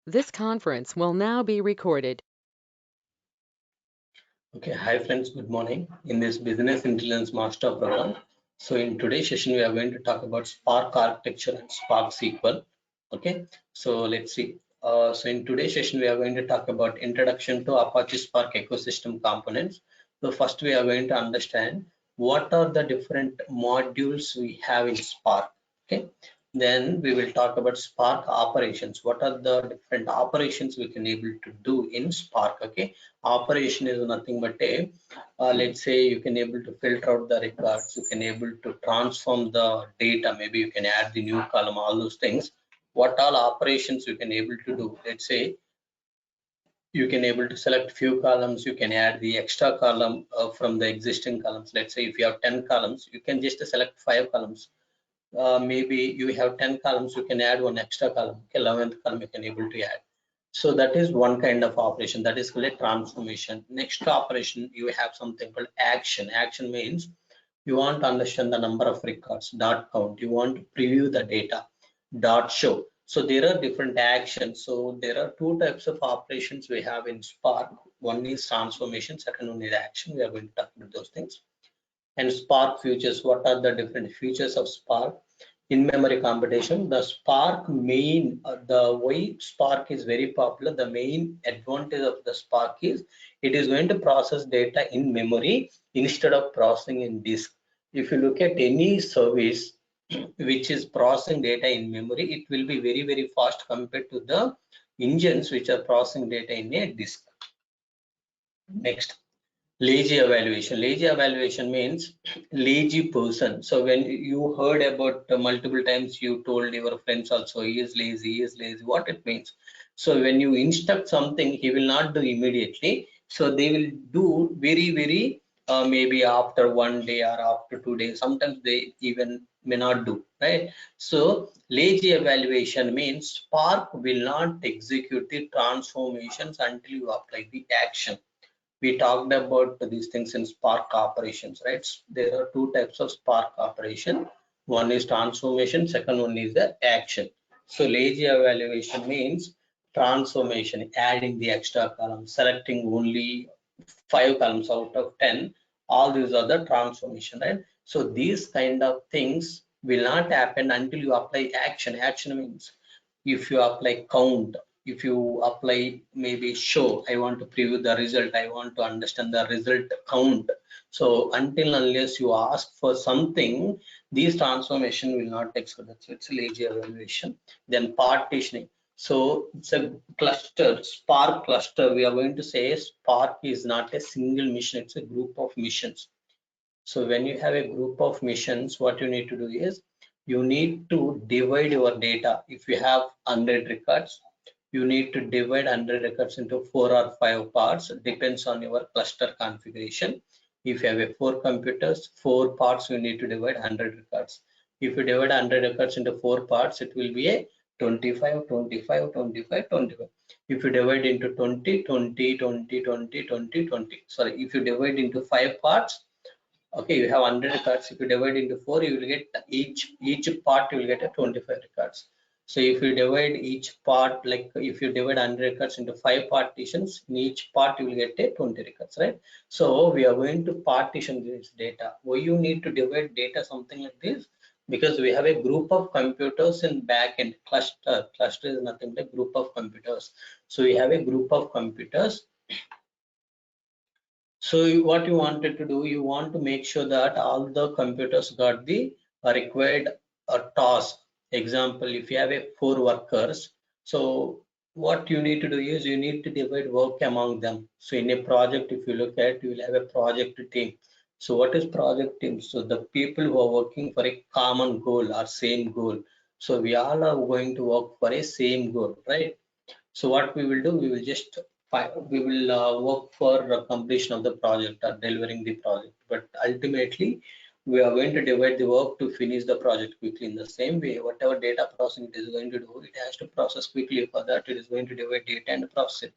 This conference will now be recorded. Okay, hi friends, good morning. In this Business Intelligence Master Program, so in today's session, we are going to talk about Spark architecture and Spark SQL. Okay, so let's see. So in today's session, we are going to talk about introduction to Apache Spark ecosystem components. So first, we are going to understand what are the different modules we have in Spark. Okay, then we will talk about Spark operations. What are the different operations we can able to do in Spark? Okay, operation is nothing but a let's say you can able to filter out the records, you can able to transform the data, maybe you can add the new column, all those things. What all operations you can able to do? Let's say you can able to select few columns, you can add the extra column from the existing columns. Let's say if you have 10 columns, you can just select 5 columns. Maybe you have 10 columns, you can add one extra column. Okay, 11th column you can able to add. So that is one kind of operation, that is called a transformation. Next operation, you have something called action. Action means you want to understand the number of records, dot count. You want to preview the data, dot show. So there are different actions. So there are two types of operations we have in Spark. One is transformation, second one is action. We are going to talk about those things. And Spark features, what are the different features of Spark? In-memory computation, the Spark main, the way Spark is very popular, the main advantage of the Spark is it is going to process data in memory instead of processing in disk. If you look at any service which is processing data in memory, it will be very fast compared to the engines which are processing data in a disk. Next, lazy evaluation. Lazy evaluation means lazy person. So when you heard about multiple times, you told your friends also, he is lazy, he is lazy, what it means. So when you instruct something, he will not do immediately. So they will do very maybe after 1 day or after 2 days. Sometimes they even may not do, right? So lazy evaluation means Spark will not execute the transformations until you apply the action. We talked about these things in Spark operations, right? There are two types of Spark operation. One is transformation, second one is the action. So lazy evaluation means transformation, adding the extra column, selecting only 5 columns out of 10. All these are the transformation, right? So these kind of things will not happen until you apply action. Action means if you apply count, if you apply maybe show, I want to preview the result, I want to understand the result count. So until unless you ask for something, these transformation will not take. So that's it's a lazy evaluation. Then partitioning. So it's a cluster, Spark cluster. We are going to say Spark is not a single mission, it's a group of missions. So when you have a group of missions, what you need to do is you need to divide your data. If you have 100 records, you need to divide 100 records into 4 or 5 parts. It depends on your cluster configuration. If you have a 4 computers, 4 parts, you need to divide 100 records. If you divide 100 records into 4 parts, it will be a 25, 25, 25, 25. If you divide into 20, 20, 20, 20, 20, 20. Sorry, if you divide into 5 parts, okay, you have 100 records. If you divide into 4, you will get each part, you will get a 25 records. So if you divide each part, like if you divide 100 records into 5 partitions, in each part you will get a 20 records, right? So we are going to partition this data. Why you need to divide data something like this? Because we have a group of computers in backend. Cluster is nothing but group of computers. So we have a group of computers. So what you wanted to do, you want to make sure that all the computers got the required task. Example, if you have a 4 workers, so what you need to do is you need to divide work among them. So in a project, if you look at, you will have a project team. So what is project team? So the people who are working for a common goal or same goal. So we all are going to work for a same goal, right? So what we will do, we will just we will work for completion of the project or delivering the project. But ultimately, we are going to divide the work to finish the project quickly. In the same way, whatever data processing it is going to do, it has to process quickly. For that, it is going to divide data and process it.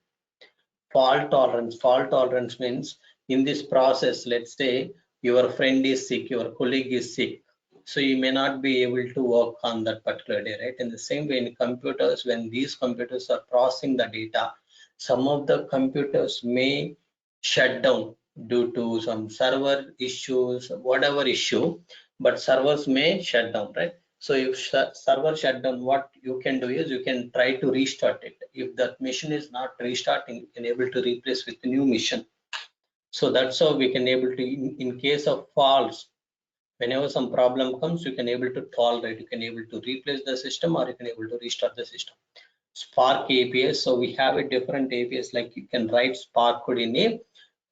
Fault tolerance. Fault tolerance means in this process, let's say your friend is sick, your colleague is sick. so you may not be able to work on that particular day, right? In the same way, in computers, when these computers are processing the data, some of the computers may shut down due to some server issues, whatever issue, but servers may shut down, right? So if server shut down, what you can do is you can try to restart it. If that machine is not restarting, you can able to replace with a new machine. So that's how we can able to, in case of faults, whenever some problem comes, you can able to tolerate, you can able to replace the system, or you can able to restart the system. Spark APIs, so we have a different APIs, like you can write Spark code in a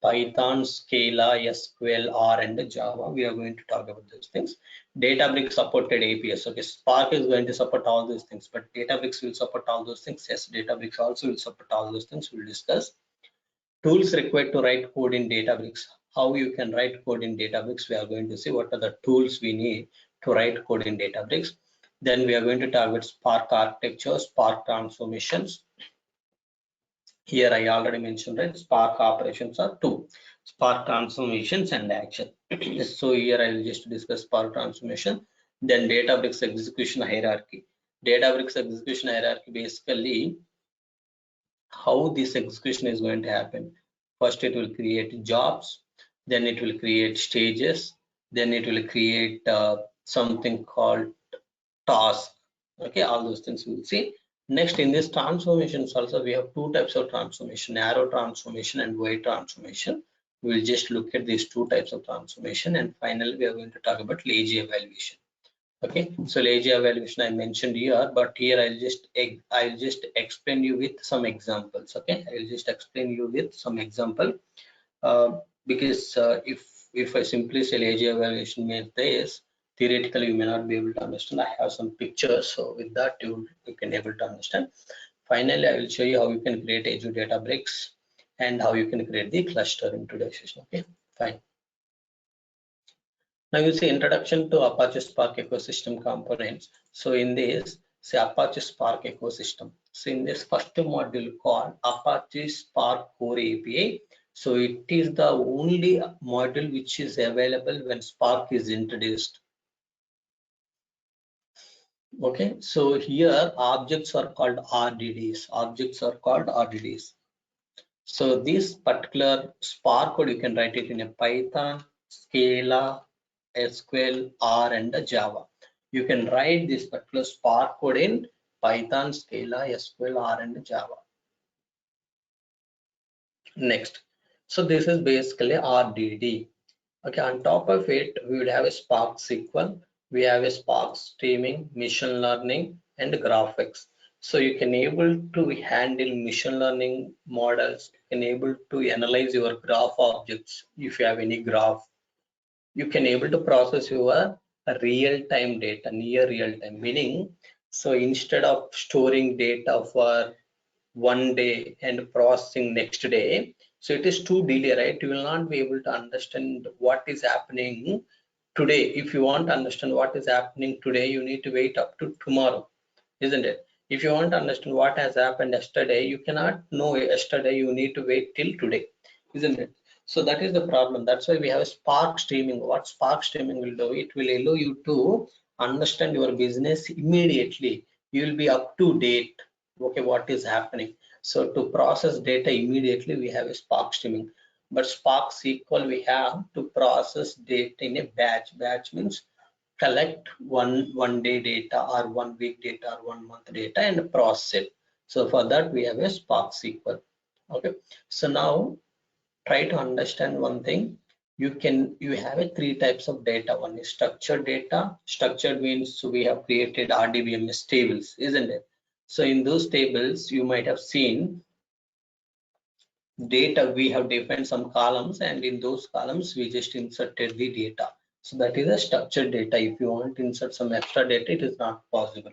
Python, Scala, SQL, R, and Java. We are going to talk about those things. Databricks supported APIs. Okay, Spark is going to support all those things, but Databricks will support all those things. Yes, Databricks also will support all those things. We'll discuss. Tools required to write code in Databricks. How you can write code in Databricks. We are going to see what are the tools we need to write code in Databricks. Then we are going to talk about Spark architecture, Spark transformations. Here I already mentioned, right? Spark operations are two: Spark transformations and action. So here I will just discuss Spark transformation. Then Databricks execution hierarchy. Databricks execution hierarchy, basically how this execution is going to happen. First it will create jobs, then it will create stages, then it will create something called task. Okay, all those things we'll see. Next, in this transformations also, we have two types of transformation: arrow transformation and Y transformation. We'll just look at these two types of transformation, and finally we are going to talk about lazy evaluation. Okay, so lazy evaluation I mentioned here, but here I'll just explain you with some examples. Okay, I'll just explain you with some example, because if I simply say lazy evaluation means this, theoretically you may not be able to understand. I have some pictures, so with that you can able to understand. Finally, I will show you how you can create Azure Databricks and how you can create the cluster in today's session. Okay, fine. Now you see introduction to Apache Spark ecosystem components. So in this, say Apache Spark ecosystem. So in this first module called Apache Spark Core API. So it is the only module which is available when Spark is introduced. Okay, so here objects are called RDDs. Objects are called RDDs. So this particular Spark code, you can write it in a Python, Scala, SQL, R, and Java. You can write this particular Spark code in Python, Scala, SQL, R, and Java. Next, so this is basically RDD. Okay, on top of it, we would have a Spark SQL, we have a Spark streaming, machine learning, and graphics. So you can able to handle machine learning models, you can able to analyze your graph objects. If you have any graph, you can able to process your real-time data, near real-time, meaning, so instead of storing data for one day and processing next day, so it is too delay, right? You will not be able to understand what is happening today. If you want to understand what is happening today, you need to wait up to tomorrow, isn't it? If you want to understand what has happened yesterday, you cannot know yesterday, you need to wait till today, isn't it? So that is the problem. That's why we have a Spark streaming. What Spark streaming will do, it will allow you to understand your business immediately. You will be up to date. Okay, what is happening? So to process data immediately, we have a Spark streaming. But Spark SQL, we have to process data in a batch. Batch means collect one day data or 1 week data or 1 month data and process it. So for that we have a Spark SQL. Okay, so now try to understand one thing. You have a three types of data. One is structured data. Structured means we have created RDBMS tables, isn't it? So in those tables you might have seen data, we have defined some columns, and in those columns we just inserted the data. So that is a structured data. If you want to insert some extra data, it is not possible,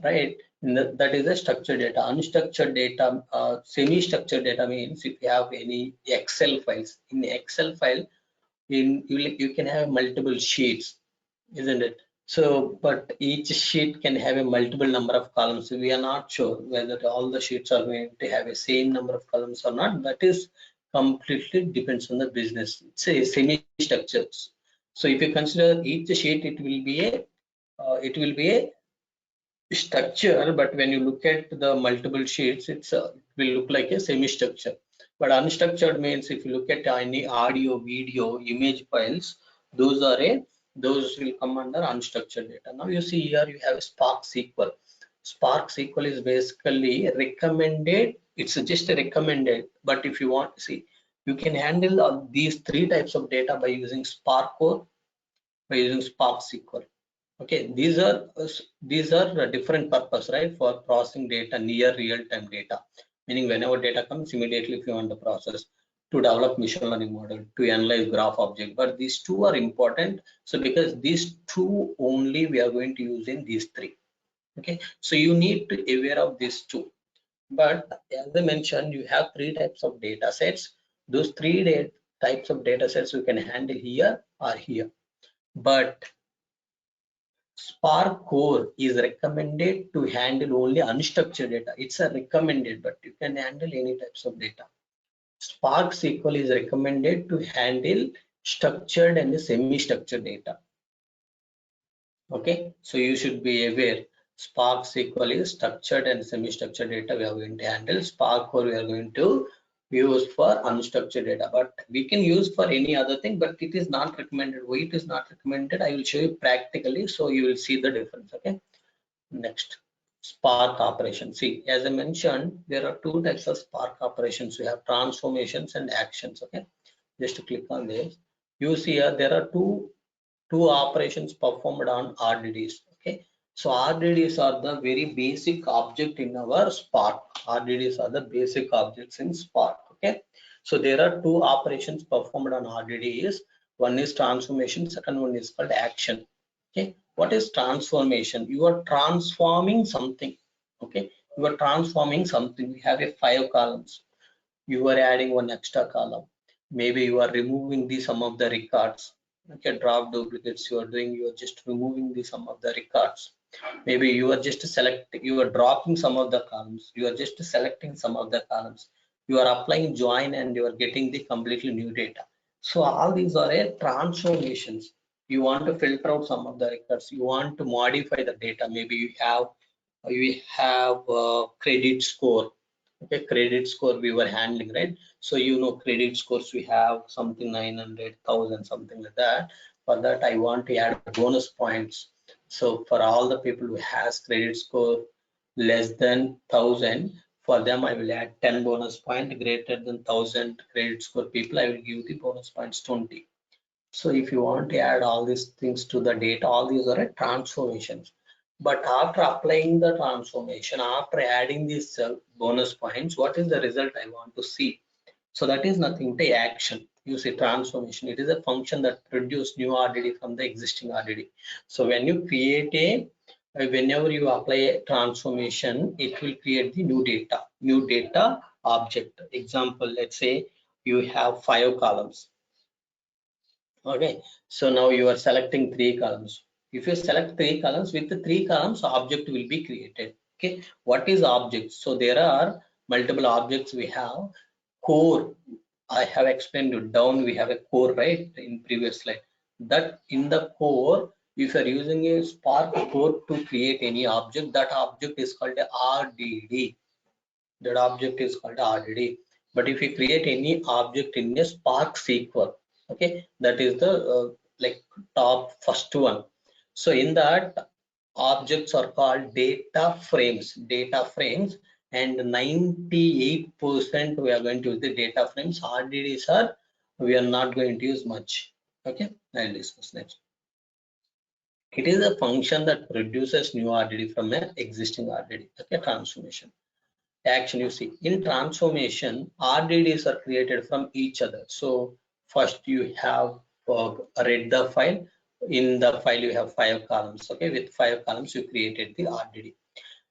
right? That is a structured data. Unstructured data, semi-structured data means if you have any Excel files. In Excel file, you can have multiple sheets, isn't it? So, but each sheet can have a multiple number of columns. We are not sure whether all the sheets are going to have a same number of columns or not. That is completely depends on the business. It's a semi-structures. So if you consider each sheet, it will be a structure, but when you look at the multiple sheets, it will look like a semi-structure. But unstructured means if you look at any audio, video, image files, those are a those will come under unstructured data. Now you see here you have a Spark SQL. Spark SQL is basically recommended. It's just a recommended, but if you want to see, you can handle these three types of data by using Spark Core, by using Spark SQL. Okay, these are a different purpose, right? For processing data, near real-time data, meaning whenever data comes immediately, if you want to process, to develop machine learning model, to analyze graph object. But these two are important. So because these two only we are going to use in these three. Okay, so you need to aware of these two. But as I mentioned, you have three types of data sets. Those types of data sets you can handle here or here. But Spark Core is recommended to handle only unstructured data. It's a recommended, but you can handle any types of data. Spark SQL is recommended to handle structured and semi-structured data. Okay, so you should be aware. Spark SQL is structured and semi-structured data we are going to handle. Spark Core we are going to use for unstructured data, but we can use for any other thing, but it is not recommended. Why it is not recommended, I will show you practically, so you will see the difference. Okay, next, Spark operations. See, as I mentioned, there are two types of Spark operations. We have transformations and actions. Okay, just to click on this, you see here there are two operations performed on RDDs. Okay, so RDDs are the very basic object in our Spark. RDDs are the basic objects in Spark. Okay, so there are two operations performed on RDDs. One is transformation, second one is called action. Okay, what is transformation? You are transforming something. Okay, you are transforming something. We have a 5 columns, you are adding one extra column. Maybe you are removing the some of the records. Okay, drop duplicates you are doing, you are just removing the some of the records. Maybe you are just you are dropping some of the columns, you are just selecting some of the columns, you are applying join and you are getting the completely new data. So all these are a transformations. You want to filter out some of the records, you want to modify the data. Maybe you have credit score. Okay, credit score we were handling, right? So credit scores we have something 900,000, something like that. For that I want to add bonus points. So for all the people who has credit score less than 1,000, for them I will add 10 bonus point. Greater than 1,000 credit score people, I will give the bonus points 20. So if you want to add all these things to the data, all these are transformations. But after applying the transformation, after adding these bonus points, what is the result I want to see? So that is nothing but action. You see, transformation, it is a function that produces new RDD from the existing RDD. So when you create whenever you apply a transformation, it will create the new data object. Example, let's say you have 5 columns. Okay, so now you are selecting 3 columns. If you select 3 columns, with the 3 columns object will be created. Okay, what is object? So there are multiple objects. We have core. I have explained you down, we have a core, right, in previous slide. That in the core, if you are using a Spark core to create any object, that object is called a RDD. That object is called RDD. But if you create any object in a Spark SQL, okay, that is the like top first one. So in that, objects are called data frames, and 98% we are going to use the data frames. RDDs are we are not going to use much. Okay, I'll discuss next. It is a function that produces new RDD from an existing RDD. Okay, transformation. Action, you see, in transformation RDDs are created from each other. So first you have read the file. In the file you have 5 columns. Okay, with 5 columns you created the RDD.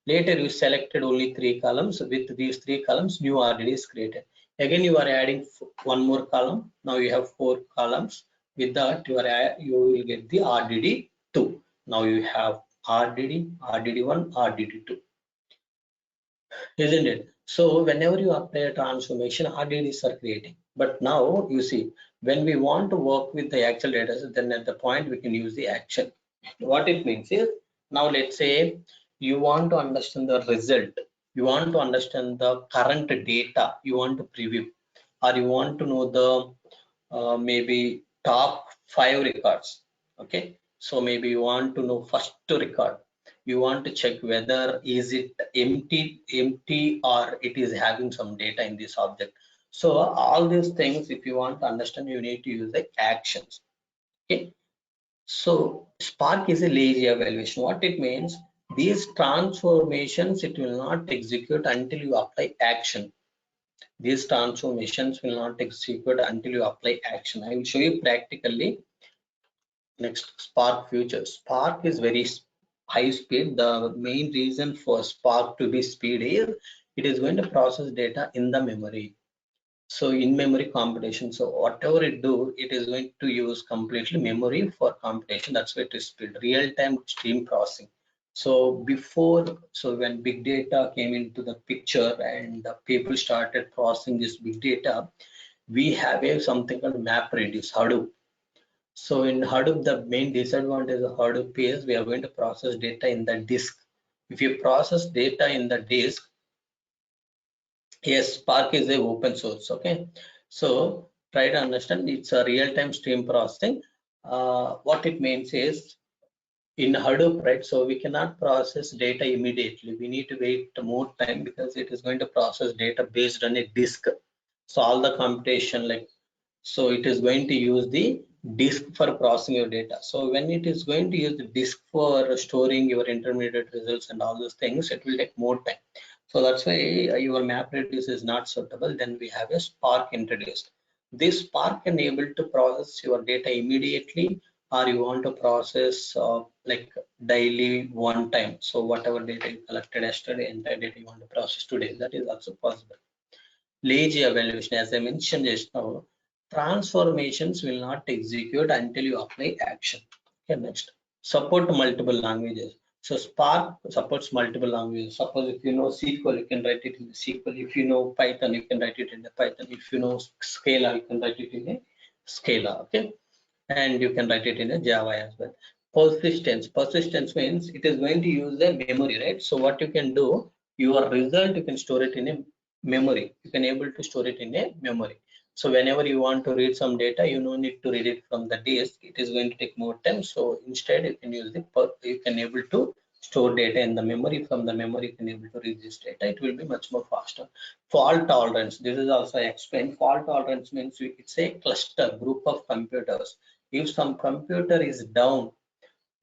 Later you selected only 3 columns. With these 3 columns new RDD is created. Again you are adding one more column. Now you have 4 columns. With that you will get the RDD2. Now you have RDD, RDD1, RDD2, isn't it? So whenever you apply a transformation, RDDs are creating. But now you see, when we want to work with the actual data set, then at the point we can use the action. What it means is, now let's say you want to understand the result, you want to understand the current data, you want to preview, or you want to know the maybe top 5 records. Okay, so maybe you want to know first record, you want to check whether is it empty or it is having some data in this object. So all these things, if you want to understand, you need to use the actions. Okay, so Spark is a lazy evaluation. What it means, these transformations it will not execute until you apply action. These transformations will not execute until you apply action. I will show you practically. Next, Spark future. Spark is very high speed. The main reason for Spark to be speed is it is going to process data in the memory. So in memory computation, so whatever it do, it is going to use completely memory for computation. That's why it is speed, real-time stream processing. So before, so when big data came into the picture and the people started processing this big data, we have a something called MapReduce Hadoop. So in Hadoop, the main disadvantage of Hadoop is we are going to process data in the disk. If you process data in the disk, yes, Spark is a open source. Okay, so try to understand it's a real-time stream processing. What it means is in Hadoop, right? So we cannot process data immediately. We need to wait more time because it is going to process data based on a disk. So all the computation, like, so it is going to use the disk for processing your data. So when it is going to use the disk for storing your intermediate results and all those things, it will take more time. So that's why your MapReduce is not suitable. Then we have a Spark introduced. This Spark can able to process your data immediately, or you want to process like daily one time. So whatever data you collected yesterday, entire data you want to process today, that is also possible. Lazy evaluation, as I mentioned just now, transformations will not execute until you apply action. Okay, next. Support multiple languages. So Spark supports multiple languages. Suppose if you know SQL, you can write it in SQL. If you know Python, you can write it in the Python. If you know Scala, you can write it in a Scala. Okay, and you can write it in a Java as well. Persistence means it is going to use the memory, right? So what you can do, your result, you can store it in a memory. You can able to store it in a memory. So whenever you want to read some data, you no need to read it from the disk. It is going to take more time. So instead, you can use the you can able to store data in the memory. From the memory, you can able to read this data. It will be much more faster. Fault tolerance. This is also explained. Fault tolerance means it's a cluster group of computers. If some computer is down,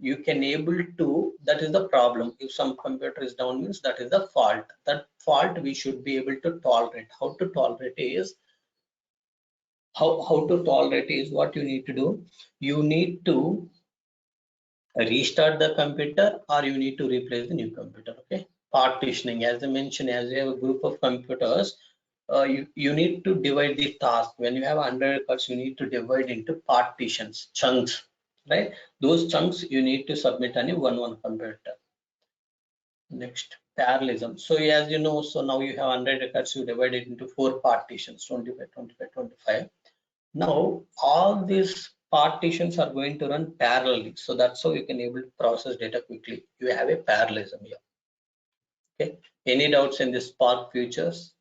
you can able to, that is the problem. If some computer is down means that is the fault. That fault we should be able to tolerate. How to tolerate is, how to tolerate is what you need to do. You need to restart the computer, or you need to replace the new computer. Okay, partitioning, as I mentioned, as you have a group of computers, you need to divide the task. When you have 100 records, you need to divide into partitions, chunks, right? Those chunks you need to submit on a one computer. Next, parallelism. So as you know, so now you have 100 records, you divide it into 4 partitions, 25, 25, 25. Now all these partitions are going to run parallelly. So that's how you can able to process data quickly. You have a parallelism here. Okay. Any doubts in this Spark features?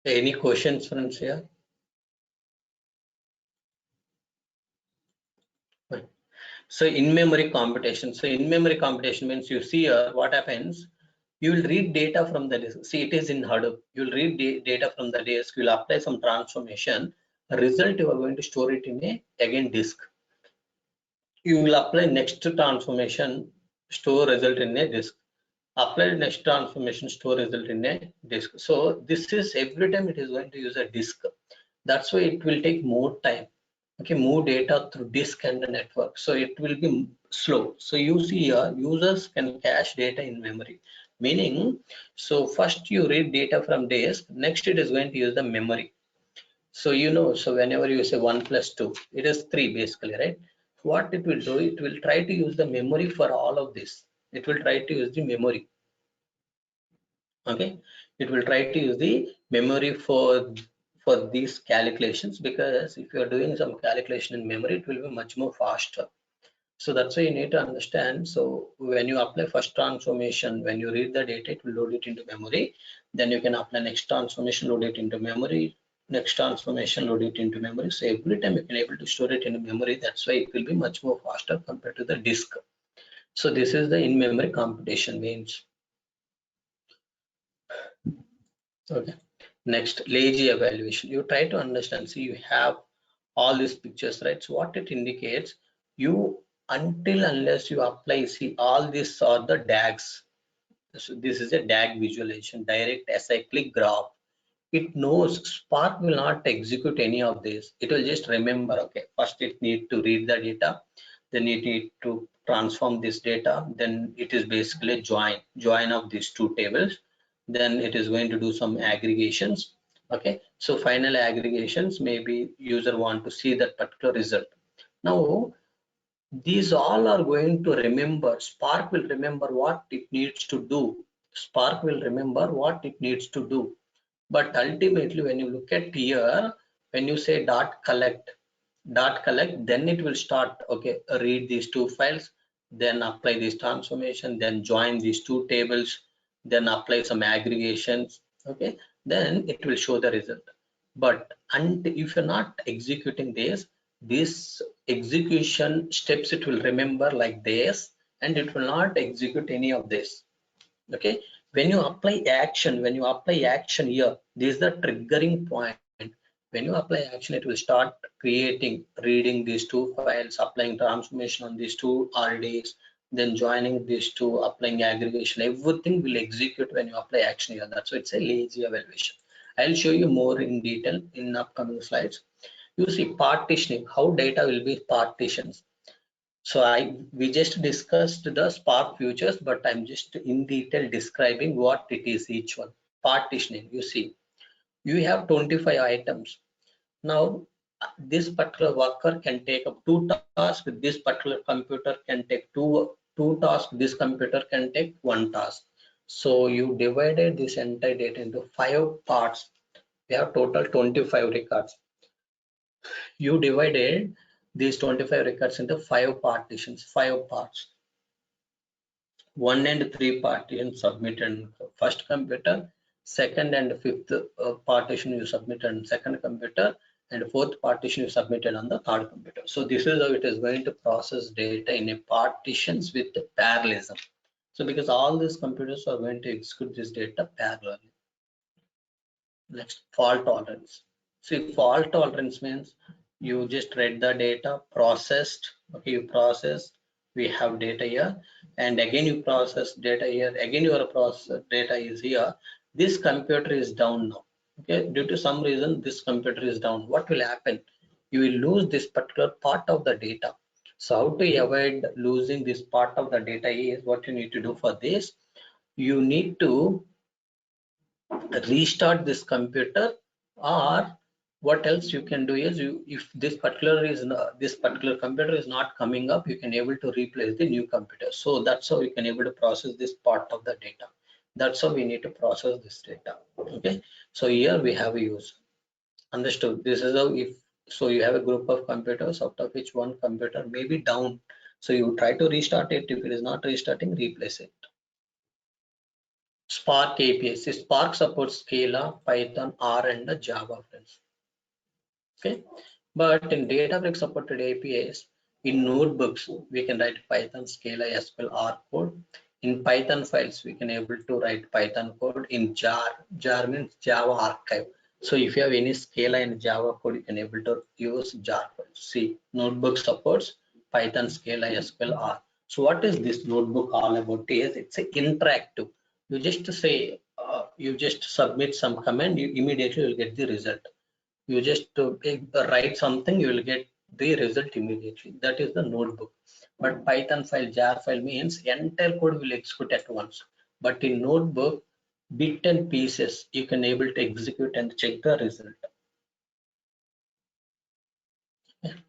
Any questions friends here? Right. So in memory computation. So in memory computation means you see what happens. You will read data from the disk. See, it is in Hadoop. You will read data from the disk. You will apply some transformation. Result you are going to store it in a again disk. You will apply next transformation, store result in a disk. Apply next transformation, store result in a disk. So this is every time it is going to use a disk. That's why it will take more time. Okay, move data through disk and the network, so it will be slow. So you see here, users can cache data in memory, meaning, so first you read data from disk, next it is going to use the memory. So so whenever you say 1 plus 2, it is 3 basically, right? What it will do, it will try to use the memory for all of this. It will try to use the memory. Okay, it will try to use the memory for these calculations, because if you are doing some calculation in memory, it will be much more faster. So that's why you need to understand. So when you apply first transformation, when you read the data, it will load it into memory. Then you can apply next transformation, load it into memory. Next transformation, load it into memory. So every time you can able to store it in memory. That's why it will be much more faster compared to the disk. So this is the in-memory computation means. Okay. Next, lazy evaluation. You try to understand. See, you have all these pictures, right? So what it indicates, you until unless you apply, see, all these are the DAGs. So this is a DAG visualization, direct acyclic graph. It knows Spark will not execute any of this. It will just remember, okay, first it need to read the data, then it need to transform this data, then it is basically join of these two tables, then it is going to do some aggregations. Okay, so final aggregations, maybe user want to see that particular result. Now these all are going to remember. Spark will remember what it needs to do. Spark will remember what it needs to do. But ultimately, when you look at here, when you say dot collect, then it will start, okay, read these two files, then apply this transformation, then join these two tables, then apply some aggregations. Okay, then it will show the result. But and if you're not executing this execution steps, it will remember like this, and it will not execute any of this. Okay, when you apply action here, this is the triggering point. When you apply action, it will start reading these two files, applying transformation on these two RDs, then joining these two, applying aggregation. Everything will execute when you apply action here. That's why it's a lazy evaluation. I'll show you more in detail in upcoming slides. You see partitioning, how data will be partitions. So we just discussed the Spark futures, but I'm just in detail describing what it is each one. Partitioning, you see, you have 25 items. Now, this particular worker can take up 2 tasks. This particular computer can take two tasks. This computer can take 1 task. So you divided this entire data into 5 parts. We have total 25 records. You divided these 25 records into 5 partitions, 5 parts. 1 and 3 partition submitted in first computer, second and fifth partition you submitted on second computer, and fourth partition you submitted on the third computer. So this is how it is going to process data in a partitions with parallelism. So because all these computers are going to execute this data parallelly. Next, fault tolerance. See, fault tolerance means you just read the data, processed, okay, you process, we have data here, and again you process data here, again your process data is here. This computer is down now. Okay, due to some reason, this computer is down. What will happen? You will lose this particular part of the data. So how to avoid losing this part of the data is what you need to do for this. You need to restart this computer, or what else you can do is, if this particular computer is not coming up, you can able to replace the new computer. So that's how you can able to process this part of the data. That's how we need to process this data. Okay, so here we have a user. Understood? This is how, if so you have a group of computers, out of which one computer may be down, so you try to restart it. If it is not restarting, replace it. Spark APIs. Spark supports Scala, Python, R, and the Java, friends. Okay, but in Databricks supported APIs, in notebooks we can write Python, Scala, SQL, R code. In Python files, we can able to write Python code in jar. Jar means Java archive. So if you have any Scala in Java code, you can able to use jar. See, notebook supports Python, Scala, SQL, R. So what is this notebook all about? Is it's a interactive. You just say, you just submit some command, you immediately will get the result. You just write something, you will get the result immediately. That is the notebook. But Python file, jar file means entire code will execute at once. But in notebook, bit and pieces you can able to execute and check the result.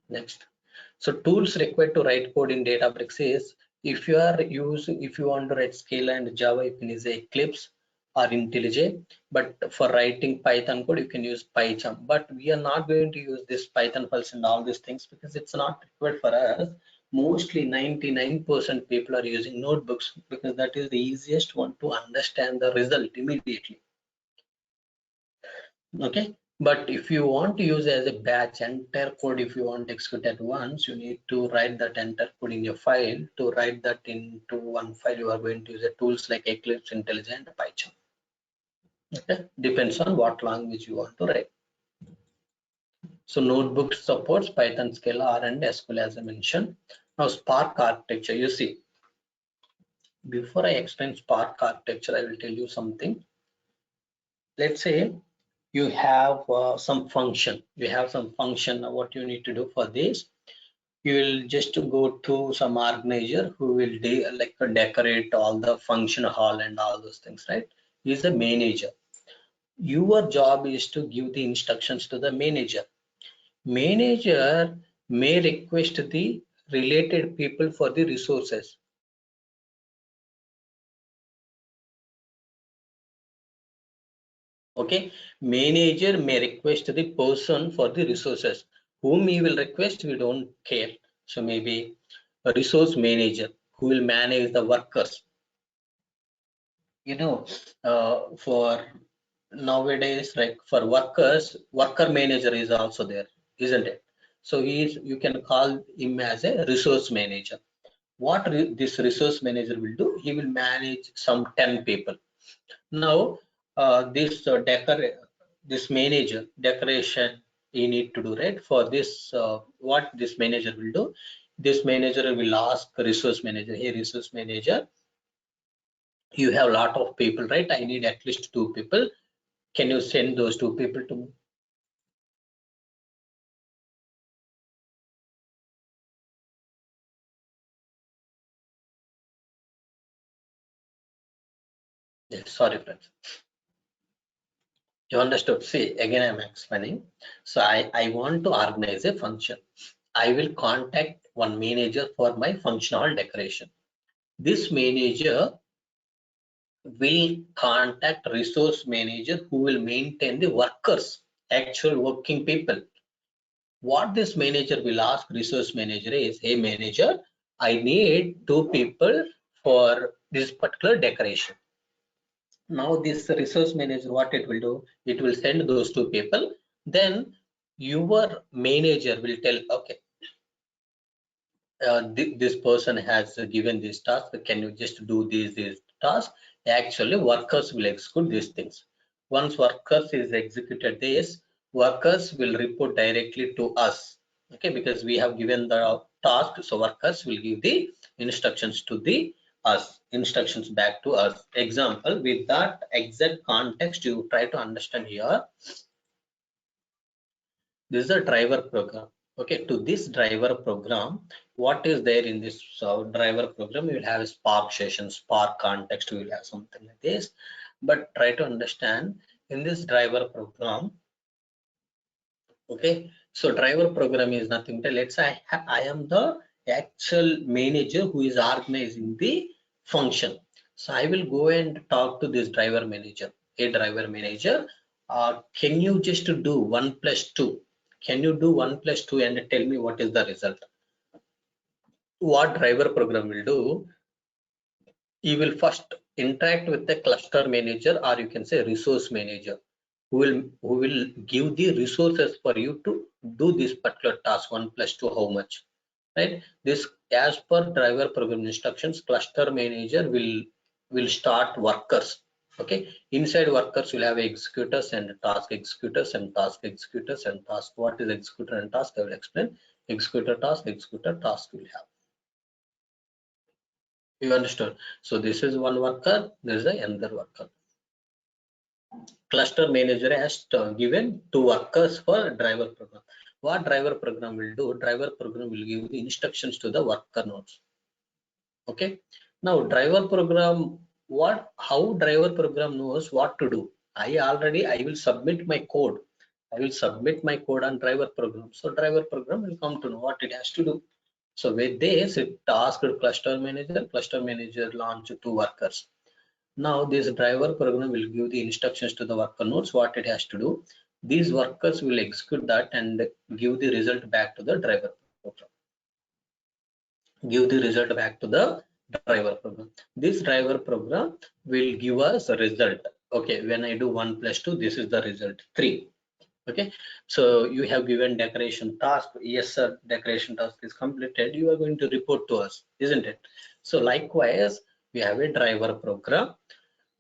Next. So tools required to write code in Databricks is, if you want to write Scala and Java, you can use Eclipse or IntelliJ. But for writing Python code, you can use PyCharm. But we are not going to use this Python files and all these things because it's not required for us. Mostly 99% people are using notebooks because that is the easiest one to understand the result immediately. Okay, but if you want to use as a batch entire code, if you want to execute at once, you need to write that entire code in your file. To write that into one file, you are going to use tools like Eclipse, IntelliJ, and PyCharm. Okay, depends on what language you want to write. So notebook supports Python, Scala, R, and SQL as I mentioned. Now Spark architecture, you see, before I explain Spark architecture, I will tell you something. Let's say you have some function, what you need to do for this. You will just go to some organizer who will decorate all the function hall and all those things, right? He is a manager. Your job is to give the instructions to the manager. Manager may request the related people for the resources. Okay, manager may request the person for the resources. Whom he will request, we don't care. So maybe a resource manager who will manage the workers. You know, for nowadays, like for workers, worker manager is also there, isn't it? So you can call him as a resource manager. What this resource manager will do, he will manage some 10 people. Now this manager decoration you need to do, right? For this, what this manager will do, this manager will ask resource manager, hey resource manager, you have a lot of people, right? I need at least 2 people. Can you send those 2 people to me? Yes, sorry friends, you understood. See, again I'm explaining. So I want to organize a function. I will contact one manager for my functional decoration. This manager will contact resource manager who will maintain the workers, actual working people. What this manager will ask resource manager is, hey manager, I need 2 people for this particular decoration. Now this resource manager, what it will do, it will send those 2 people. Then your manager will tell, okay, this person has given this task, can you just do this task? Actually workers will execute these things. Once workers is executed this, workers will report directly to us. Okay, because we have given the task, so workers will give the instructions to the us, instructions back to us. Example, with that exact context you try to understand here. This is a driver program. Okay, to this driver program, what is there in this driver program? You will have a Spark session, Spark context, you will have something like this. But try to understand in this driver program. Okay, so driver program is nothing but, let's say I am the actual manager who is organizing the function. So I will go and talk to this driver manager. Hey driver manager, can you just do 1 plus 2? Can you do 1 plus 2 and tell me what is the result? What driver program will do, you will first interact with the cluster manager, or you can say resource manager, who will give the resources for you to do this particular task. 1 plus 2 how much? right? This, as per driver program instructions, cluster manager will start workers. Okay, inside workers will have executors and task executors and task executors and task. What is executor and task? I will explain. Executor task will have. You understood? So this is one worker, there is another worker. Cluster manager has given two workers for driver program. What driver program will do? Driver program will give the instructions to the worker nodes. Okay. Now driver program, how driver program knows what to do? I will submit my code. I will submit my code on driver program. So driver program will come to know what it has to do. So with this, it asked cluster manager launch two workers. Now this driver program will give the instructions to the worker nodes what it has to do. These workers will execute that and give the result back to the driver program. Give the result back to the driver program. This driver program will give us a result. Okay, when I do 1 plus 2, this is the result 3. Okay, so you have given decoration task. Yes sir, decoration task is completed. You are going to report to us, isn't it? So likewise, we have a driver program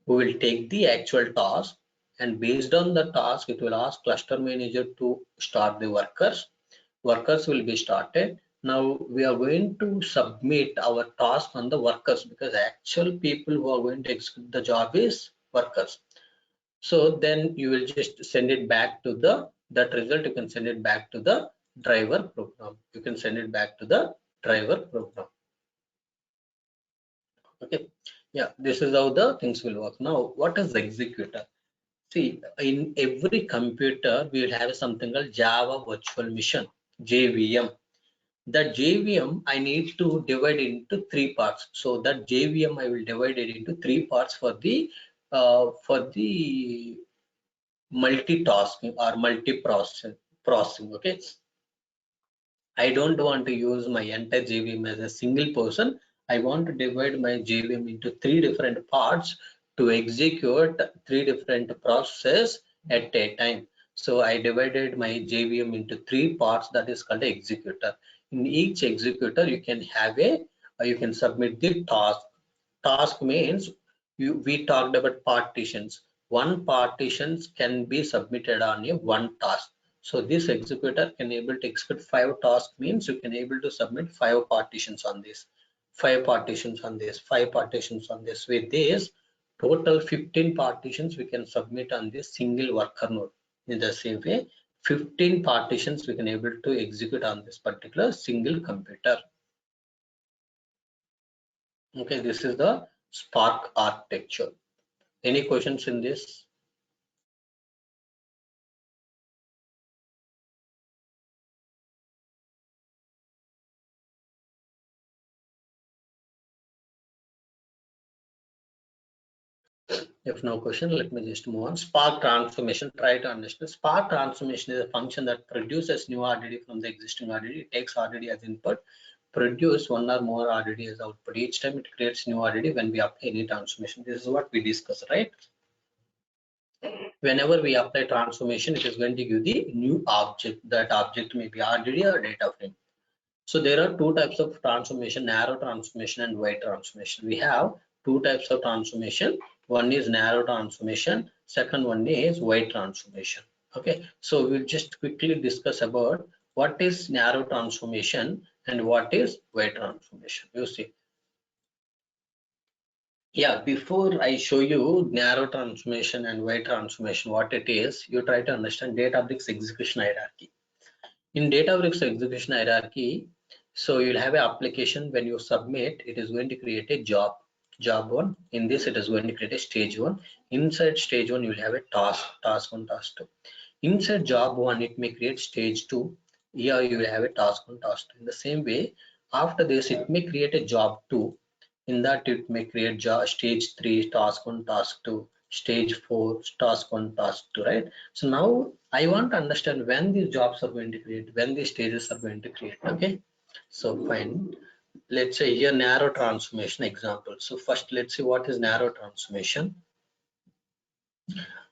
who will take the actual task, and based on the task it will ask cluster manager to start the workers will be started. Now we are going to submit our task on the workers, because actual people who are going to execute the job is workers. So then you will just send it back to the, that result you can send it back to the driver program. You can send it back to the driver program. Okay, yeah, this is how the things will work. Now what is the executor? See, in every computer, we will have something called Java Virtual Machine, JVM. That JVM, I need to divide into three parts. So that JVM, I will divide it into three parts for the multitasking or processing. Okay, I don't want to use my entire JVM as a single person. I want to divide my JVM into three different parts to execute three different processes at a time. So I divided my JVM into three parts, that is called executor. In each executor, you can have you can submit the task. Task means we talked about partitions. One partitions can be submitted on a one task. So this executor can able to execute 5 tasks, means you can able to submit 5 partitions on this, 5 partitions on this, 5 partitions on this. With this, total 15 partitions we can submit on this single worker node. In the same way, 15 partitions we can able to execute on this particular single computer. Okay, this is the Spark architecture. Any questions in this? If no question, let me just move on. Spark transformation, try to understand. Spark transformation is a function that produces new RDD from the existing RDD. It takes RDD as input, produce one or more RDD as output. Each time it creates new RDD when we apply any transformation. This is what we discussed, right? Whenever we apply transformation, it is going to give the new object. That object may be RDD or data frame. So there are two types of transformation, narrow transformation and wide transformation. We have two types of transformation. One is narrow transformation, second one is wide transformation. Okay, so we'll just quickly discuss about what is narrow transformation and what is wide transformation. You see, yeah, before I show you narrow transformation and wide transformation, what it is, you try to understand Databricks execution hierarchy. In Databricks execution hierarchy, so you'll have an application. When you submit, it is going to create a job one. In this, it is going to create a stage one. Inside stage one, you'll have a task one, task two. Inside job one, it may create stage two. Here you will have a task one, task two. In the same way, after this, it may create a job two. In that, it may create stage three, task one, task two, stage four, task one, task two, right? So now I want to understand when these jobs are going to create, when these stages are going to create. Okay, so fine. Let's say here narrow transformation example. So first, let's see what is narrow transformation.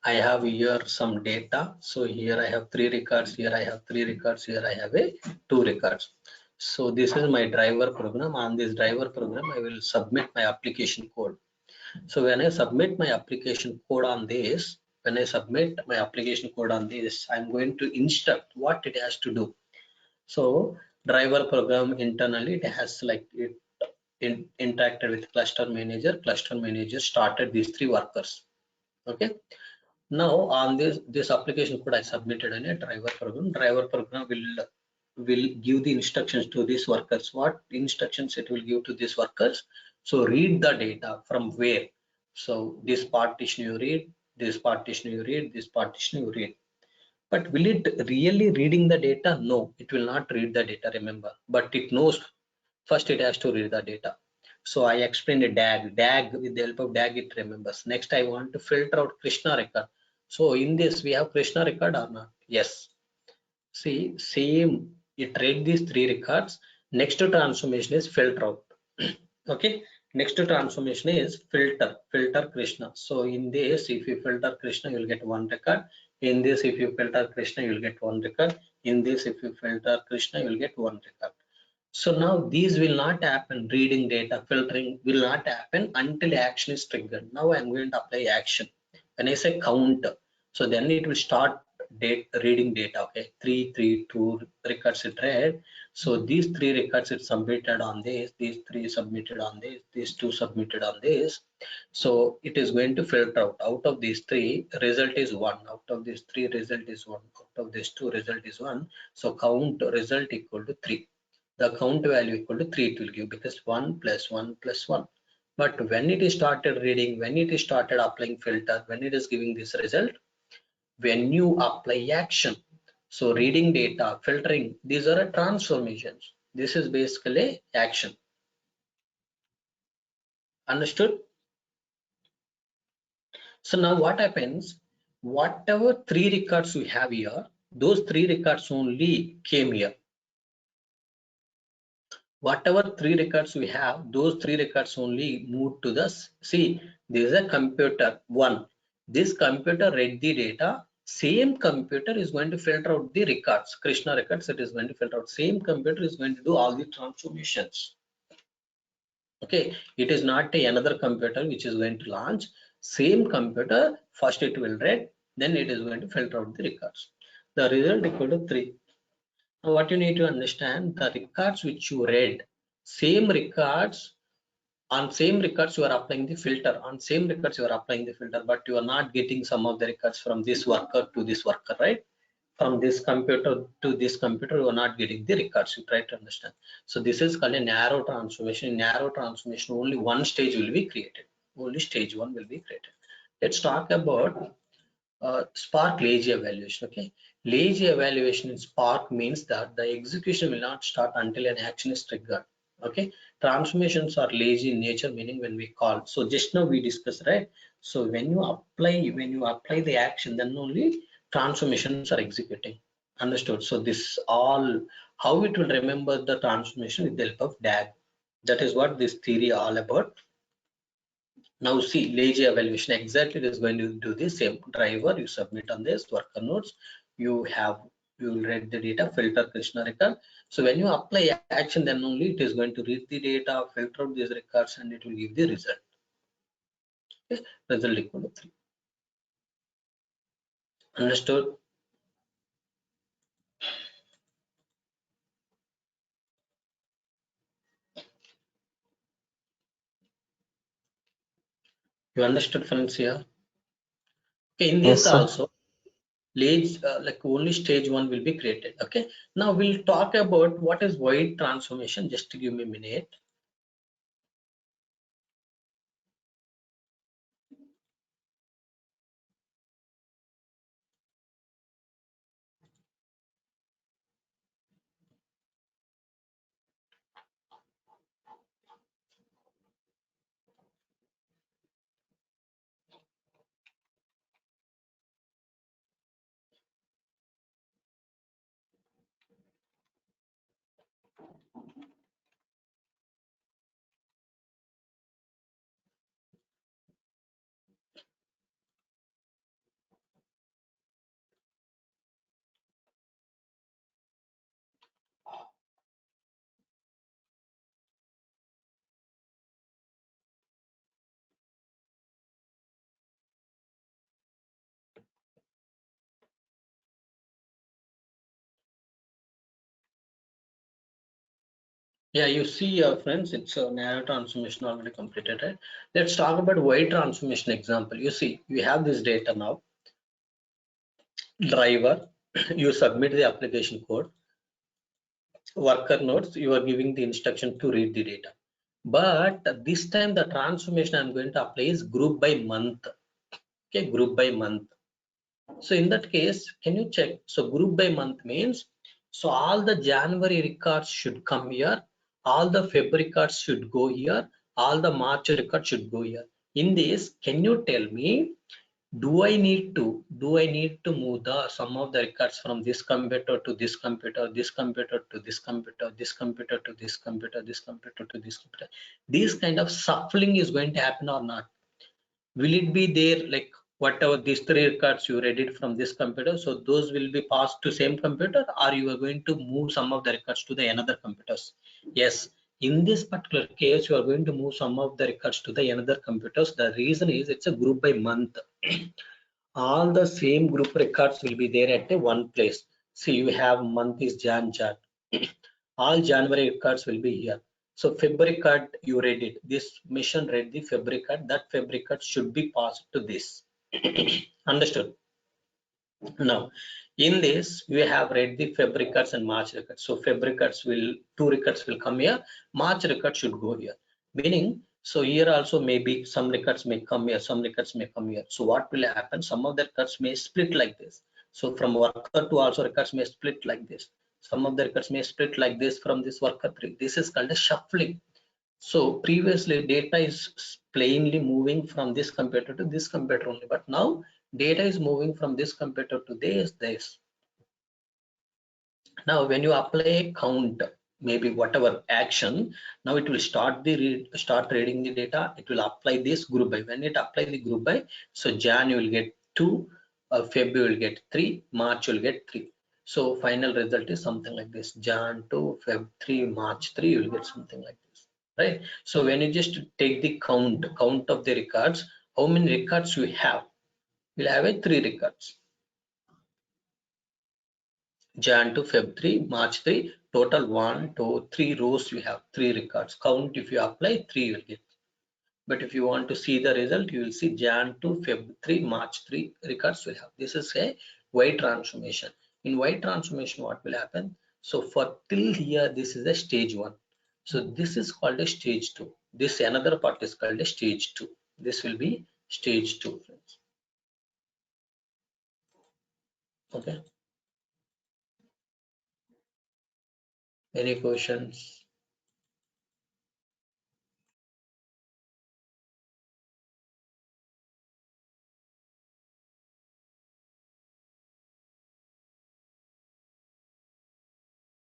I have here some data. So here I have 3 records, here I have 3 records, here I have a 2 records. So this is my driver program. On this driver program I will submit my application code. So when I submit my application code on this, when I submit my application code on this, I'm going to instruct what it has to do. So driver program internally, it has like it interacted with cluster manager. Cluster manager started these three workers. Okay, now on this application code I submitted in a driver program. Driver program will give the instructions to these workers. What instructions it will give to these workers? So read the data from where? So this partition you read, this partition you read, this partition you read. But will it really reading the data? No, it will not read the data, remember, but it knows. First it has to read the data. So I explained a DAG. With the help of DAG it remembers. Next I want to filter out Krishna record. So in this we have Krishna record or not? Yes. See, same, it read these three records. Next transformation is filter out. Okay, next transformation is filter Krishna. So in this, if you filter Krishna you will get one record. In this, if you filter Krishna you will get one record. In this, if you filter Krishna you will get one record. So now these will not happen. Reading data, filtering will not happen until action is triggered. Now I'm going to apply action. When I say count, so then it will start reading data. Okay, 332 records it read. So these three records it submitted on this, these three submitted on this, these two submitted on this. So it is going to filter out. Out of these three, result is one. Out of these three, result is one. Out of these two, result is one. So count result equal to 3. The count value equal to 3 it will give, because 1 plus 1 plus 1. But when it is started reading, when it is started applying filter, when it is giving this result, when you apply action, so reading data, filtering, these are transformations. This is basically action. Understood? So now what happens? Whatever three records we have here, those three records only came here. Whatever three records we have, those three records only move to the, see, this is a computer one. This computer read the data. Same computer is going to filter out the records, Krishna records. It is going to filter out. Same computer is going to do all the transformations. Okay, it is not another computer which is going to launch. Same computer, first it will read, then it is going to filter out the records. The result equal to 3. Now what you need to understand, the records which you read, same records, on same records you are applying the filter, on same records you are applying the filter, but you are not getting some of the records from this worker to this worker, right? From this computer to this computer, you are not getting the records. You try to understand. So this is called a narrow transformation. In narrow transformation, only one stage will be created. Only stage one will be created. Let's talk about Spark lazy evaluation. Okay, lazy evaluation in Spark means that the execution will not start until an action is triggered. Okay, transformations are lazy in nature, meaning when we call. So just now we discussed, right? So when you apply the action, then only transformations are executing. Understood? So this all, how it will remember the transformation with the help of DAG. That is what this theory all about. Now see, lazy evaluation, exactly it is going to do the same. Driver, you submit on this worker nodes, you will read the data, filter Krishna record. So when you apply action, then only it is going to read the data, filter out these records, and it will give the result. Okay? Result equal to 3. Understood? You understood, friends, here? Okay, in Yes, this sir. also, like only stage one will be created. Okay, now we'll talk about what is void transformation. Just to give me a minute. Yeah, you see, friends, it's a narrow transformation already completed, right? Let's talk about wide transformation example. You see, you have this data now. Driver, you submit the application code. Worker nodes, you are giving the instruction to read the data. But this time the transformation I'm going to apply is group by month. Okay, group by month. So in that case, can you check? So group by month means, so all the January records should come here, all the February records should go here, all the March records should go here. In this, can you tell me, do I need to move the some of the records from this computer to this computer, this computer to this computer, this computer to this computer, this computer to this computer? This kind of shuffling is going to happen or not? Will it be there, like whatever these three records you read it from this computer, so those will be passed to same computer, or you are going to move some of the records to the another computers? Yes, in this particular case you are going to move some of the records to the another computers. The reason is it's a group by month. All the same group records will be there at a one place. See, you have month is Jan chart. All January records will be here. So February card you read it. This mission read the February card. That February card should be passed to this. Understood? Now, in this, we have read the February records and March records. So February records will, two records will come here. March record should go here. Meaning, so here also maybe some records may come here, some records may come here. So what will happen? Some of the records may split like this. So from worker to also records may split like this. Some of the records may split like this from this worker three. This is called a shuffling. So previously data is plainly moving from this computer to this computer only, but now data is moving from this computer to this. Now when you apply count, maybe whatever action, now it will start reading the data. It will apply this group by. When it apply the group by, so Jan you will get 2, February will get 3, March will get 3. So final result is something like this: Jan 2, Feb 3, March 3. You will get something like this, right? So when you just take the count of the records, how many records you have? You'll have a 3 records. Jan to Feb 3, March 3, total 1, 2, 3 rows you have, 3 records. Count if you apply, 3 you will get. But if you want to see the result, you will see Jan to Feb 3, March 3 records will have. This is a Y transformation. In Y transformation, what will happen? So for till here, this is a stage 1. So this is called a stage 2. This another part is called a stage 2. This will be stage 2, friends. Okay. Any questions?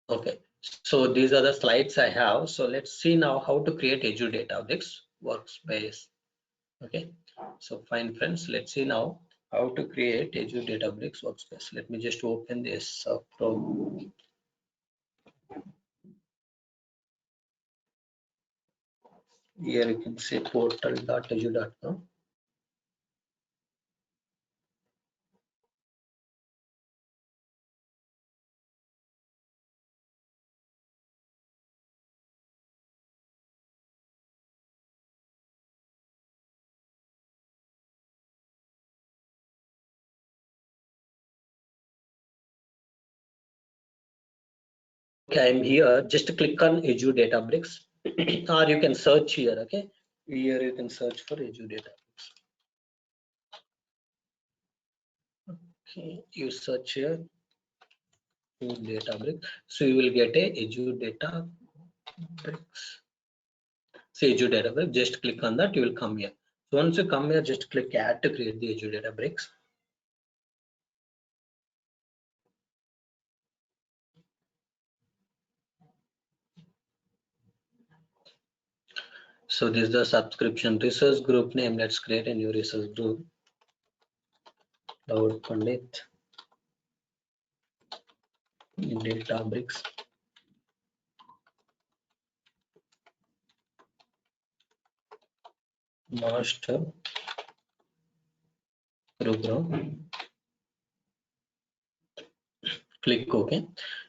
Okay, so these are the slides I have. So let's see now how to create Azure Databricks workspace. Okay, so fine friends, let's see now how to create Azure Databricks workspace. Let me just open this Pro. Here you can say portal.azure.com. Okay, I'm here. Just click on Azure Databricks, or you can search here. Okay, here you can search for Azure Databricks. Okay, you search here Azure Databricks, so you will get a Azure Databricks. Say Azure Databricks, just click on that, you will come here. So once you come here, just click add to create the Azure Databricks. So this is the subscription resource group name. Let's create a new resource group. Cloud Pandit Databricks Master Program. Click OK.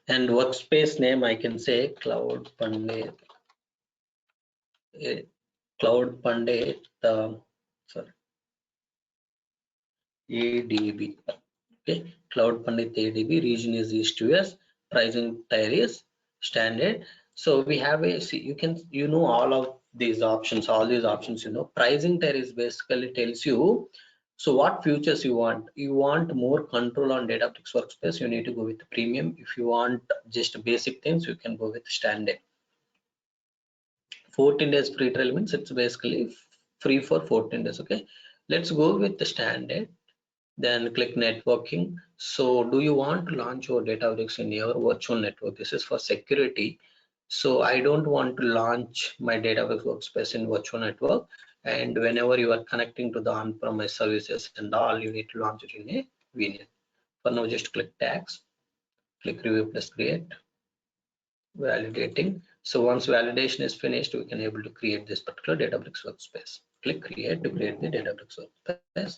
And workspace name I can say Cloud Pandit Cloud Pandit, sorry, ADB. Okay, Cloud Pandit ADB, region is East US, pricing tier is standard. So we have a, see, you know all of these options, pricing tier is basically tells you, so what features you want. You want more control on Databricks workspace, you need to go with the premium. If you want just basic things, you can go with standard. 14 days free trial means it's basically free for 14 days. Okay, let's go with the standard, then click networking. So do you want to launch your Databricks in your virtual network? This is for security. So I don't want to launch my Databricks workspace in virtual network, and whenever you are connecting to the on-premise services and all, you need to launch it in a VNet. For now, just click tags, click review plus create, validating. So once validation is finished, we can able to create this particular Databricks workspace. Click create to create the Databricks workspace.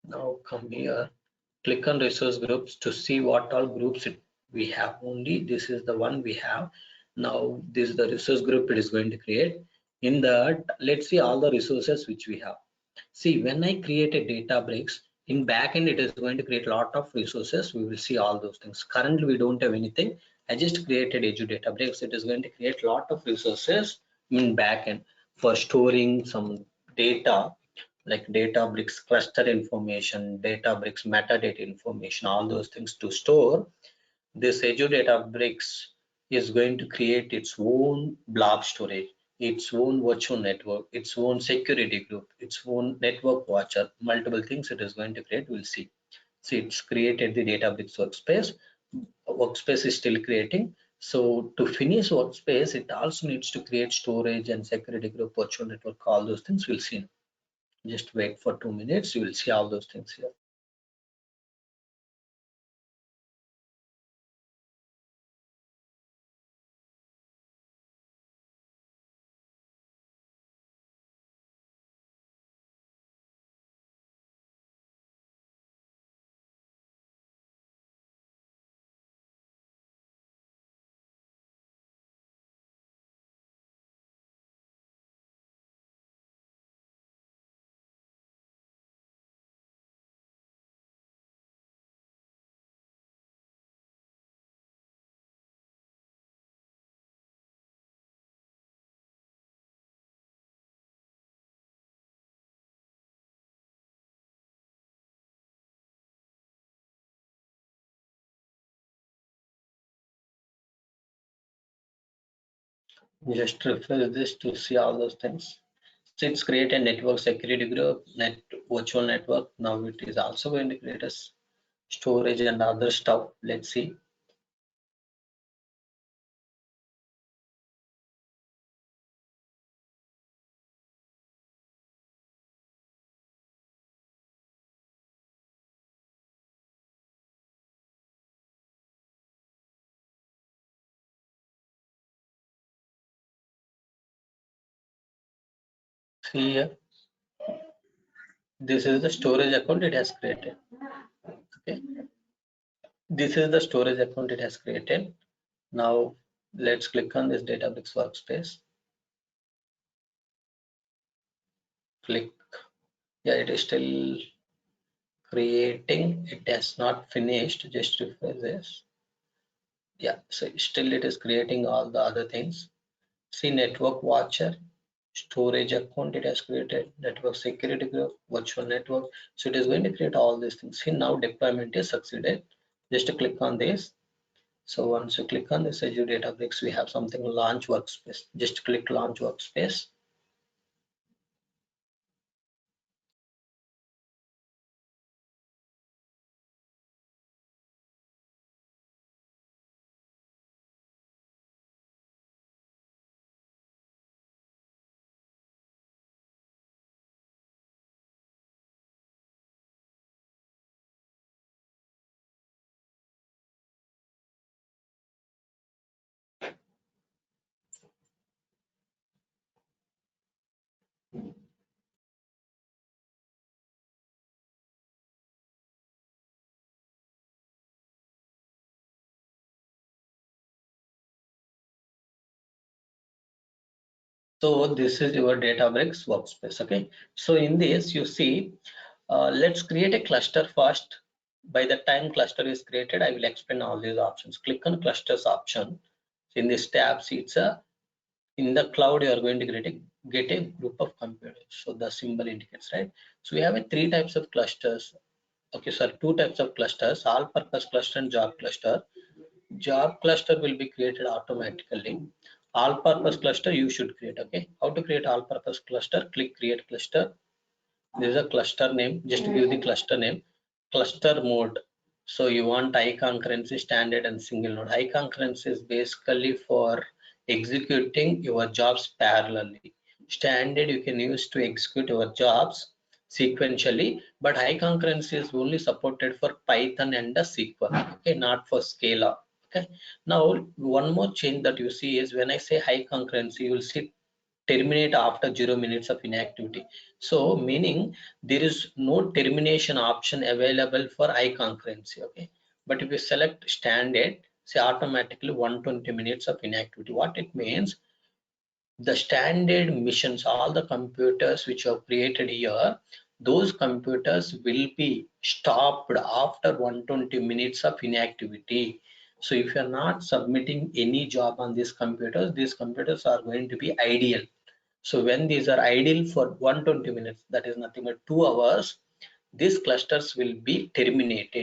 Now come here, click on resource groups to see what all groups we have. Only this is the one we have. Now this is the resource group it is going to create. In that, let's see all the resources which we have. See, when I create a Databricks, in backend it is going to create a lot of resources. We will see all those things. Currently we don't have anything. I just created Azure Databricks. It is going to create a lot of resources in backend for storing some data, like Databricks cluster information, Databricks metadata information, all those things to store. This Azure Databricks is going to create its own blob storage, its own virtual network, its own security group, its own network watcher, multiple things it is going to create. We'll see. See, it's created the Databricks workspace. Workspace is still creating. So to finish workspace, it also needs to create storage and security group, virtual network, all those things we'll see. Just wait for 2 minutes, you will see all those things here. Just refresh this to see all those things. So it's create a network security group, virtual network. Now it is also going to create a storage and other stuff. Let's see. See here, this is the storage account it has created. Okay, this is the storage account it has created. Now let's click on this Databricks workspace. Click. Yeah, it is still creating. It has not finished. Just refresh this. Yeah, so still it is creating all the other things. See, network watcher, storage account it has created, network security group, virtual network. So it is going to create all these things. See, now deployment is succeeded. Just to click on this. So once you click on this Azure Databricks, we have something launch workspace. Just click launch workspace. So this is your Databricks workspace. Okay. So in this, you see, let's create a cluster first. By the time cluster is created, I will explain all these options. Click on clusters option. In this tab, see it's a in the cloud. You are going to get a group of computers. So the symbol indicates, right? So we have a three types of clusters. Okay, sorry, two types of clusters: all-purpose cluster and job cluster. Job cluster will be created automatically. All purpose cluster you should create. Okay, how to create all purpose cluster? Click create cluster. This is a cluster name. Just give the cluster name. Cluster mode. So you want high concurrency, standard, and single node. High concurrency is basically for executing your jobs parallelly. Standard you can use to execute your jobs sequentially, but high concurrency is only supported for Python and the SQL. Okay, not for Scala. Okay. Now one more change that you see is when I say high concurrency, you will see terminate after 0 minutes of inactivity. So meaning there is no termination option available for high concurrency. Okay, but if you select standard, say automatically 120 minutes of inactivity. What it means, the standard missions, all the computers which are created here, those computers will be stopped after 120 minutes of inactivity. So if you are not submitting any job on these computers are going to be ideal. So when these are idle for 120 minutes, that is nothing but 2 hours, these clusters will be terminate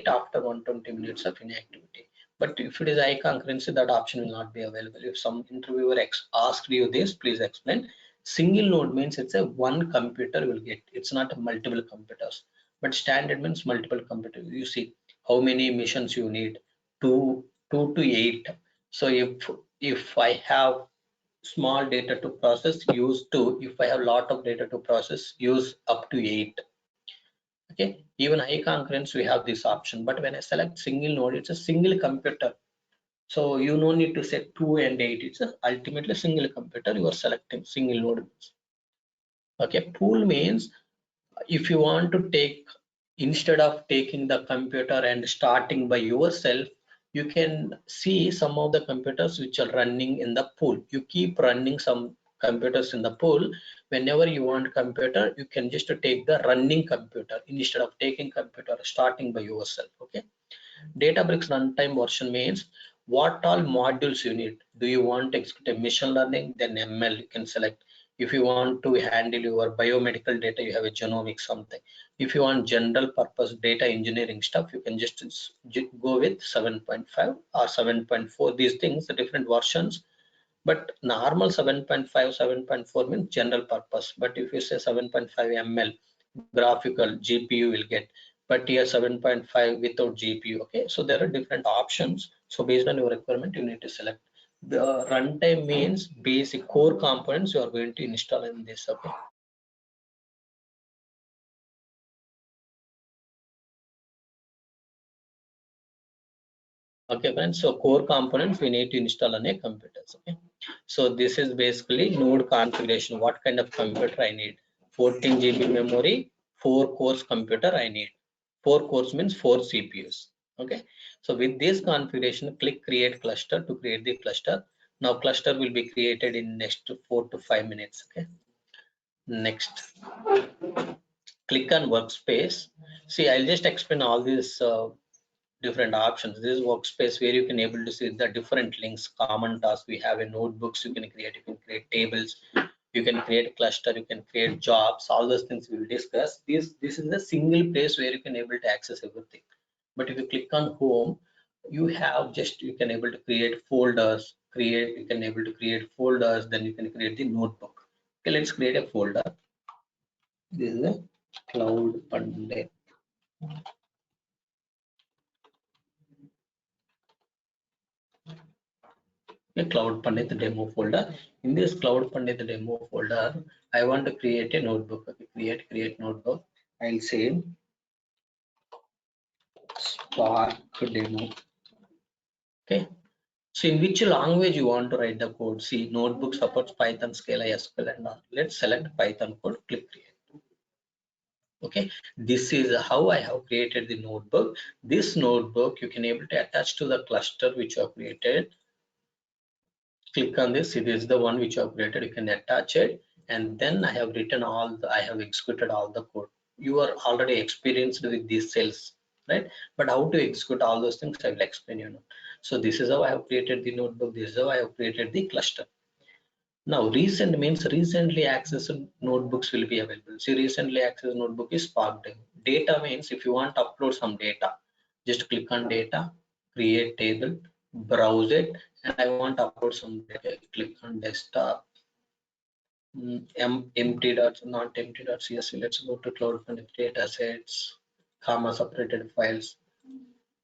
after 120 minutes of inactivity. But if it is high concurrency, that option will not be available. If some interviewer asked you this, please explain. Single node means it's a one computer will get, it's not multiple computers. But standard means multiple computers. You see how many missions you need, two to eight. So if I have small data to process, use 2. If I have lot of data to process, use up to 8. Okay, even high concurrence we have this option, but when I select single node, it's a single computer. So you no need to set 2 and 8. It's a ultimately single computer you are selecting. Single node. Okay, pool means if you want to take, instead of taking the computer and starting by yourself, you can see some of the computers which are running in the pool. You keep running some computers in the pool. Whenever you want computer, you can just take the running computer instead of taking computer starting by yourself. Okay, Databricks runtime version means what all modules you need. Do you want to execute a machine learning? Then ML you can select. If you want to handle your biomedical data, you have a genomic something. If you want general purpose data engineering stuff, you can just go with 7.5 or 7.4. These things, the different versions. But normal 7.5, 7.4 means general purpose. But if you say 7.5 ML, graphical GPU will get, but here 7.5 without GPU. Okay, so there are different options. So based on your requirement, you need to select. The runtime means basic core components you are going to install in this. Okay. Okay, friends. So core components we need to install on a computer. Okay. So this is basically node configuration. What kind of computer I need? 14 GB memory, 4 cores computer I need. 4 cores means 4 CPUs. Okay. So with this configuration, click create cluster to create the cluster. Now cluster will be created in next 4 to 5 minutes. Okay. Next, click on workspace. See, I'll just explain all these different options. This is workspace where you can able to see the different links, common tasks. We have a notebooks you can create tables, you can create cluster, you can create jobs, all those things we will discuss. This is a single place where you can able to access everything. But if you click on home, you have just, you can able to create folders, you can able to create folders, then you can create the notebook. Okay, let's create a folder. This is a cloud pandit. A Cloud Pandit demo folder. In this Cloud Pandit demo folder, I want to create a notebook. Okay, create notebook. I'll say Spark demo. Okay. So in which language you want to write the code? See, notebook supports Python, Scala, SQL, and all. Let's select Python code. Click create. Okay. This is how I have created the notebook. This notebook you can able to attach to the cluster which you have created. click on this. It is the one which I have created. You can attach it, and then I have written I have executed all the code. You are already experienced with these cells, right? But how to execute all those things, I will explain you now. So this is how I have created the notebook. This is how I have created the cluster. Now, recent means recently accessed notebooks will be available. See, recently accessed notebook is Spark Demo. Data means if you want to upload some data, just click on data, create table, browse it, and I want to upload some data. Click on desktop, empty dot, not empty dot CSV. Let's go to cloud connected assets, comma separated files.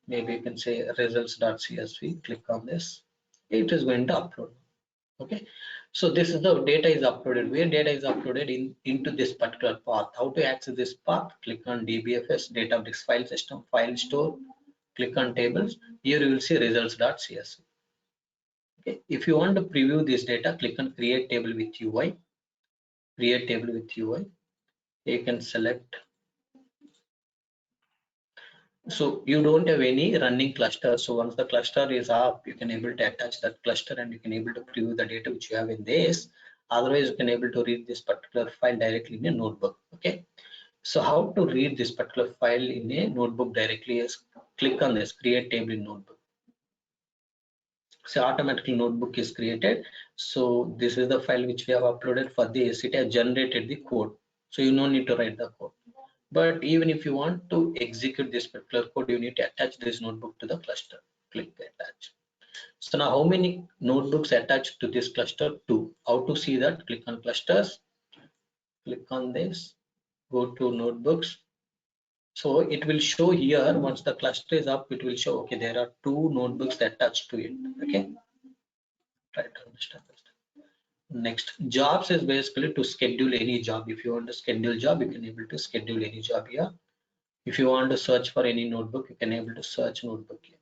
Maybe you can say results.csv. Click on this. It is going to upload. Okay, so this is the data is uploaded. Where data is uploaded into this particular path. How to access this path? Click on dbfs, database file system, file store. Click on tables. Here you will see results.csv. Okay, if you want to preview this data, click on create table with UI. Create table with UI. You can select. So you don't have any running cluster. So once the cluster is up, you can able to attach that cluster and you can able to preview the data which you have in this. Otherwise, you can able to read this particular file directly in a notebook. Okay. So how to read this particular file in a notebook directly is click on this create table in notebook. So automatically notebook is created. So this is the file which we have uploaded. For this, it has generated the code. So you no need to write the code. But even if you want to execute this particular code, you need to attach this notebook to the cluster. Click attach. So now how many notebooks attached to this cluster? 2. How to see that? Click on clusters. Click on this. Go to notebooks. So it will show here once the cluster is up, it will show okay, there are 2 notebooks attached to it. Okay. Try to understand this. Next, jobs is basically to schedule any job. If you want to schedule job, you can able to schedule any job here. If you want to search for any notebook, you can able to search notebook here.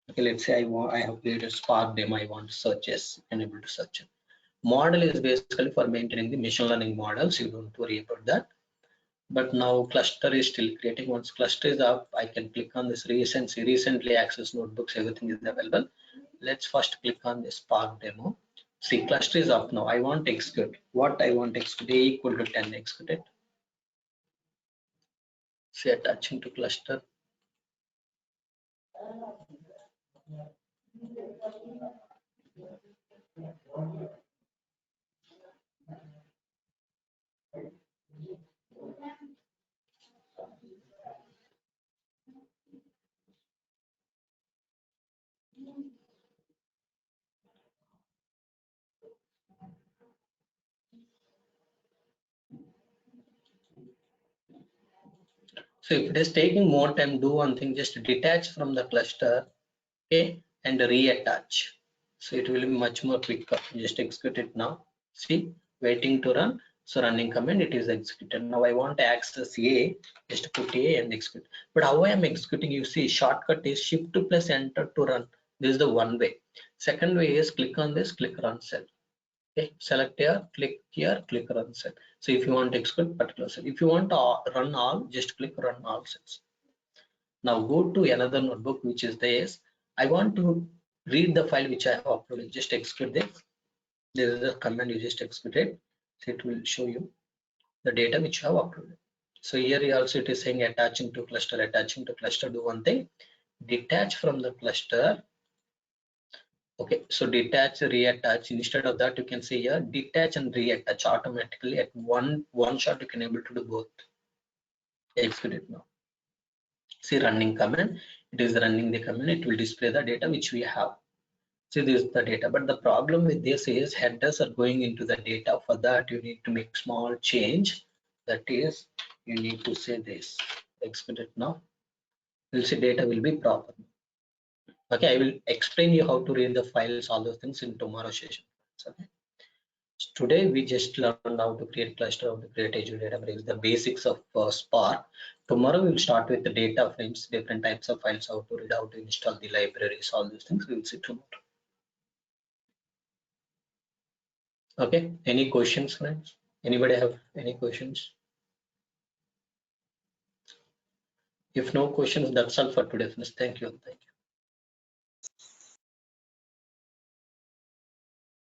Okay, let's say I have created Spark demo. I want to search. Yes, you can able to search it. Model is basically for maintaining the machine learning models. You don't worry about that. But now cluster is still creating. Once cluster is up, I can click on this recently accessed notebooks. Everything is available. Let's first click on the Spark demo. See, cluster is up now. I want to execute. What I want to execute? A equal to 10. Execute it. Say attaching to cluster. So if it is taking more time, do one thing, just detach from the cluster, okay, and reattach. So it will be much more quicker. Just execute it now. See, waiting to run. So running command, it is executed. Now I want to access A, just put A and execute. But how I am executing, you see, shortcut is shift plus enter to run. This is the one way. Second way is click on this, click run cell. Okay, select here, click run cell. So if you want to execute particular cell, if you want to run all, just click run all cells. Now go to another notebook, which is this. I want to read the file which I have uploaded. Just execute this. This is the command you just executed. So it will show you the data which you have uploaded. So here also it is saying attaching to cluster. Attaching to cluster, do one thing. Detach from the cluster. Okay, so detach, reattach. Instead of that, you can say here detach and reattach automatically at one shot. You can able to do both. Execute it now. See running command. It is running the command. It will display the data which we have. See, this is the data. But the problem with this is headers are going into the data. For that, you need to make small change. That is, you need to say this. Execute it now. You'll see data will be proper. Okay, I will explain you how to read the files, all those things in tomorrow's session. Okay. Today we just learned how to create cluster, how to create Azure database, the basics of Spark. Tomorrow we'll start with the data frames, different types of files, how to read, how to install the libraries, all these things. We will see tomorrow. Okay. Any questions, friends? Anybody have any questions? If no questions, that's all for today, friends. Thank you. Thank you.